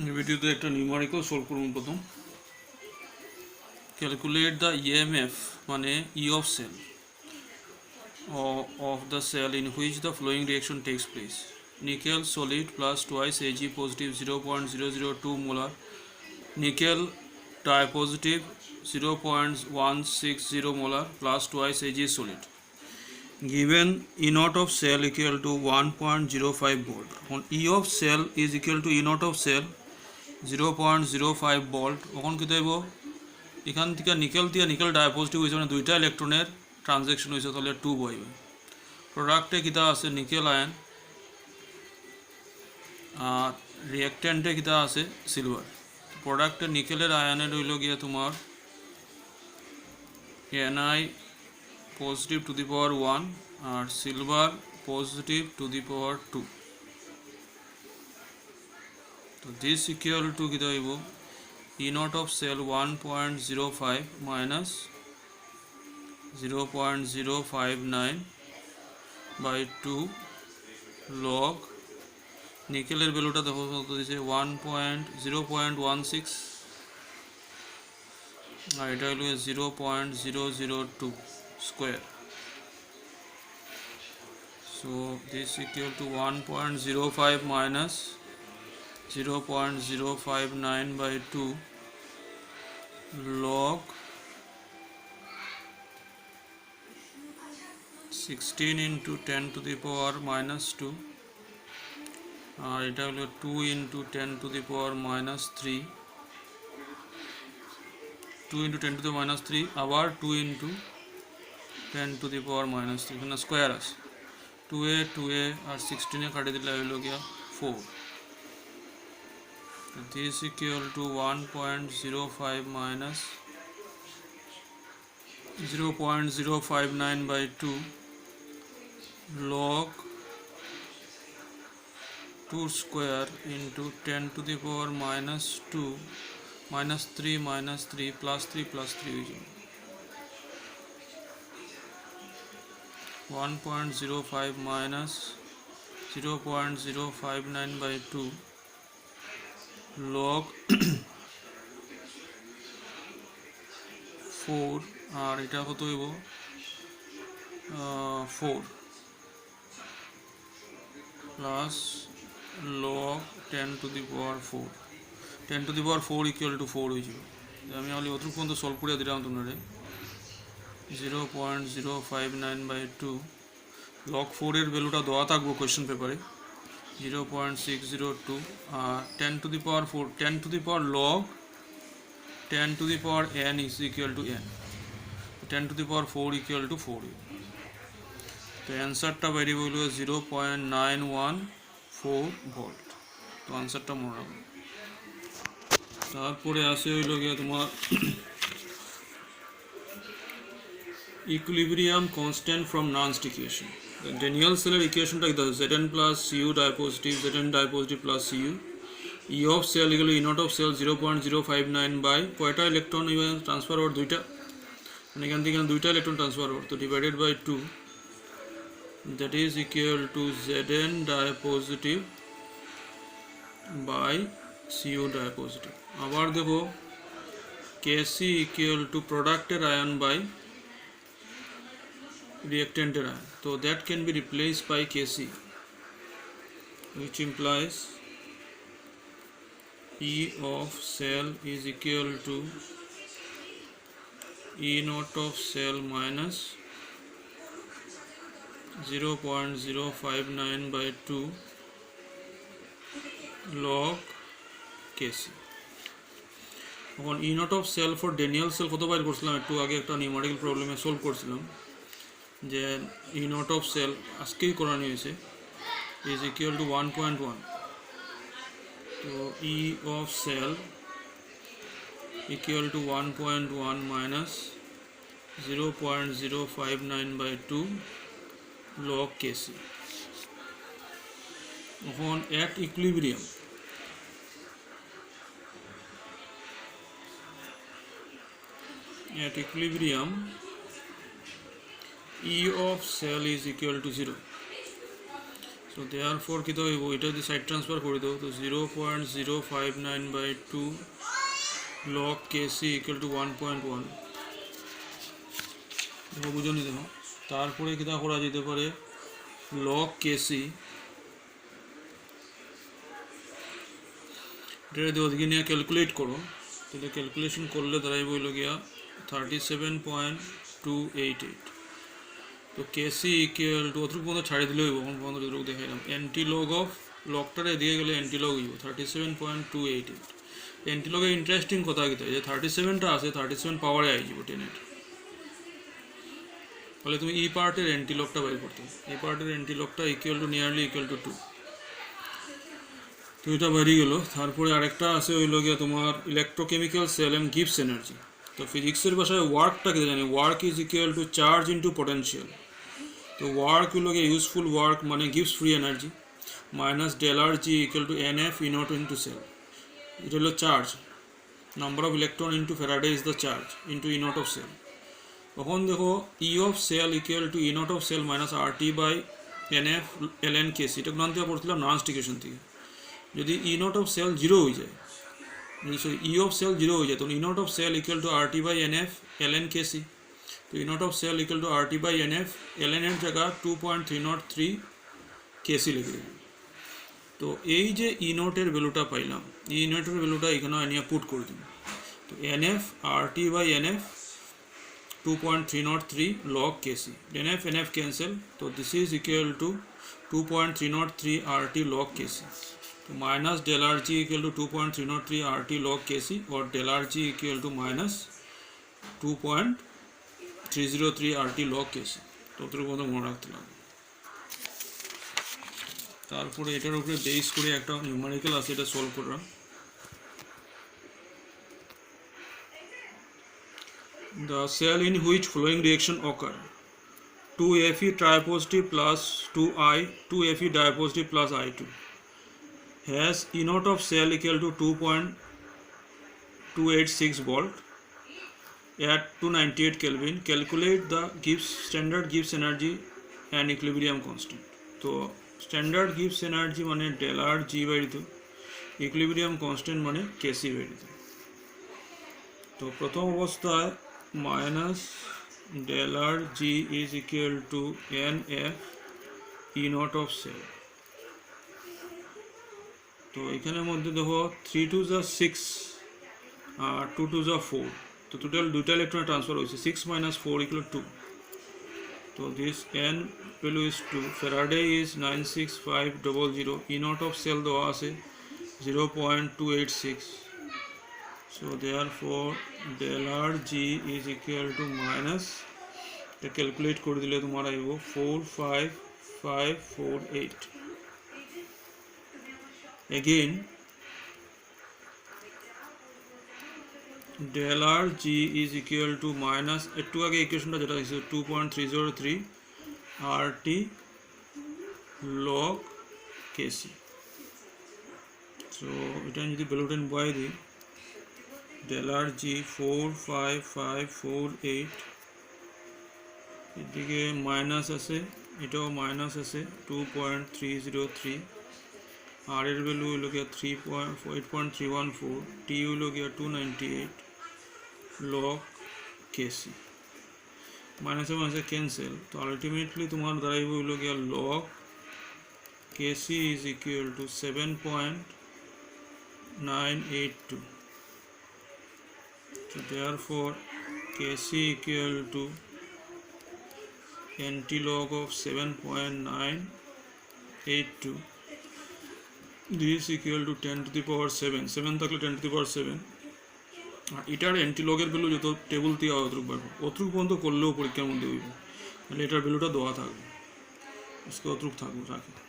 ভিডিওতে একটা numerical solve করুন প্রথম। ক্যালকুলেট দ্য ইএমএফ মানে E of cell of the cell in which the following reaction takes place. Nickel solid plus twice Ag positive 0.002 molar, nickel dipositive 0.160 molar plus twice Ag solid. Given E naught of cell equal to 1.05 volt. On E of cell is equal to E naught of cell 0.05 volt. তখন কি দেব এখান থেকে nickel দিয়ে nickel ডাইপজিটিভ হয়েছে মানে দুইটা ইলেকট্রনের transaction হয়েছে, তাহলে 2 বইবে। প্রোডাক্টে কিতা আছে নিকেল আয়ন আর রিঅ্যাক্ট্যান্টে কিতা আছে সিলভার। প্রোডাক্টে নিকেলের আয়নে রইল গিয়ে তোমার Ni positive to the power 1 আর silver positive to the power 2। তো দিস ইকুয়াল টু কিতা হইব E naught of cell 1.05 minus 0.059 by 2 log নিকেলের ভ্যালুটা দেখো কত দিয়েছে 0.16 আর এটা হলো 0.002 square. So this equal to 1.05 minus 0.059 by 2 log 16 into 10 to the power minus 2 আর এটা হলো 2 into 10 to the power minus 3, 2 into 10 to the minus 3 আবার 2 into 10 to the power minus 3, এখানে স্কোয়ার আছে 2a আর 16 কাটে দিলে হলো গিয়া 4। This equal to 1.05 minus 0.059 by 2 log 2 square into 10 to the power minus 2 minus 3 minus 3 plus 3 plus 3 1.05 minus 0.059 by 2 log 4 আর এটা কত হইব 4 plus log 10 to the power 4, 10 to the power 4 equal to 4 হয়ে যাবে। আমি অলি অত পর্যন্ত সলভ করে দিলাম তোমরা 0.059 by 2 log 4 এর ভ্যালুটা দেওয়া থাকবো কোয়েশ্চেন পেপারে 0.602 আর 10 to the power 4, 10 to the power log 10 to the power n is equal to n, 10 to the power 4 equal to 4। তো অ্যান্সারটা বেরিয়ে হইল 0.914 ভোল্ট। তো আনসারটা মনে রাখবো। তারপরে আসে হইল গিয়ে তোমার equilibrium constant from Nernst equation. Daniell সেলের ইকুয়েশনটা কি Zn plus Cu dipositive Zn dipositive plus Cu E of cell এগুলো E naught of cell 0.059 by কয়টা ইলেকট্রন ট্রান্সফার ওভার দুইটা, মানে এখান থেকে দুইটা ইলেকট্রন ট্রান্সফার ওভার, তো divided by 2 that is equal to Zn dipositive by Cu dipositive। আবার দেখো Kc equal to producted ion by reactanted ion, so that can be replaced by Kc, which implies E of cell is equal to E naught of cell minus 0.059 by 2 log Kc। এখন E naught of cell for Daniell cell কত বাইর করছিলাম একটু আগে একটা numerical প্রবলেমে solve করছিলাম যে ই নট অফ সেল আজকেই করানো হয়েছে ইজ ইকুয়াল টু 1.1। তো ই of cell equal two 1.1 minus 0.059 by 2 log Kc। এখন at equilibrium E of cell is equal to 0, So therefore kita hoibo eta jodi side transfer kori daw to 0.059/2 log kc equal to 1.1 দেখো বুঝনি দেখো তারপরে কিটা করা যেতে পারে log kc এটা যদি ওদিকে নিয়ে ক্যালকুলেট করো তাহলে ক্যালকুলেশন করলে দাঁড়াইব হইল গিয়া 37.288 তো কেসি ইকুয়াল টু অতটুকু পর্যন্ত ছাড়িয়ে দিলে হইব এখন পর্যন্ত যতটুকু দেখাইলাম এন্টি লগ অফ লগটারে দিয়ে গেলে এন্টি লগ হইব 37.288 এন্টি লগে ইন্টারেস্টিং কথা কিতা যে 37টা আছে 37 পাওয়ারে আই যাব 10 তাহলে তুমি ই পার্টের এন্টি লগটা বাইর করতে এই পার্টের এন্টি লগটা equal to nearly equal to 2 তো এটা বেরিয়ে গেল তারপরে আরেকটা আছে হইল গিয়া তোমার electrochemical cell and gives energy তো ফিজিক্সের ভাষায় ওয়ার্কটা কি জানি work is equal to charge into potential তো ওয়ার্ক হইল গিয়া ইউজফুল ওয়ার্ক মানে gives free energy minus del R G equal to N F E naught into cell এটা হলো charge number of electron into Faraday is the charge into E naught of cell তখন দেখো E of cell equal to E naught of sell minus R T by N F L N Kc এটা কোন থেকে পড়ছিলাম Nernst equation থেকে যদি E naught of cell zero হয়ে যায় ই অফ সেল জিরো হয়ে যায় তখন E naught of cell equal to R T by N F L N Kc তো E naught of cell equal to R T by N F L N এর জায়গা 2.303 কেসি লিখে দেবে তো এই যে ই নটের ভ্যালুটা পাইলাম ই নটের ভ্যালুটা এখানে নিয়ে পুট করে দিন তো N F R T by N F 2.303 log kc then f and f cancel so this is equal to 2.303 rt log kc so minus del rg equal to 2.303 rt log kc or del rg equal to minus 2.303 rt log kc তো তোর কথা মনে রাখতে লাগবে তারপরে এটার উপরে base করে একটা নিউমেরিক্যাল আছে এটা সলভ করলাম the cell in which following reaction occur 2Fe tripositive plus 2I 2Fe dipositive plus I2 has E naught of cell equal to 2.286 volt at 298 Kelvin calculate the standard Gibbs energy and equilibrium constant तो standard Gibbs energy माने del R G by दितो equilibrium constant माने Kc by दितो तो प्रथम अवस्थाয় minus del R G is equal to NF E naught of cell तो এখানের মধ্যে দেখো 3 to the 6 R 2 to the 4 তো টোটাল দুইটা ইলেকট্রন ট্রান্সফার হইছে 6 minus 4 equal to 2 so this n value is 2 Faraday is 96500 E naught of cell দেওয়া আছে 0.286 so therefore del R G is equal to minus to calculate করে দিলে তোমার আইবো 45548 again del R G is equal to minus একটু আগে ইকুয়েশনটা যেটা ছিল 2.303 RT log Kc so এটা যদি ভ্যালুটা বসাই দিই del R G 45548 এদিকে মাইনাস আছে এটাও মাইনাস আছে 2.303 আর এর ভ্যালু হলো গিয়া 8.314 টি হলো গিয়া 298 log Kc মাইনাসে মাইনাসে ক্যান্সেল তো আলটিমেটলি তোমার দাঁড়াইব হলো গিয়া log Kc is equal to 7.982 so therefore Kc equal to antilog of 7.982 this equal to 10 to the power 7 7 থাকলে 10 to the power 7 আর এটার অ্যান্টিলগের ভ্যালু যত টেবিল দিয়ে অতটুকু পর্যন্ত করলেও পরীক্ষার মধ্যে হইব তাহলে এটার ভ্যালুটা দেওয়া থাকবে আজকে অতটুকু থাকবে রাখি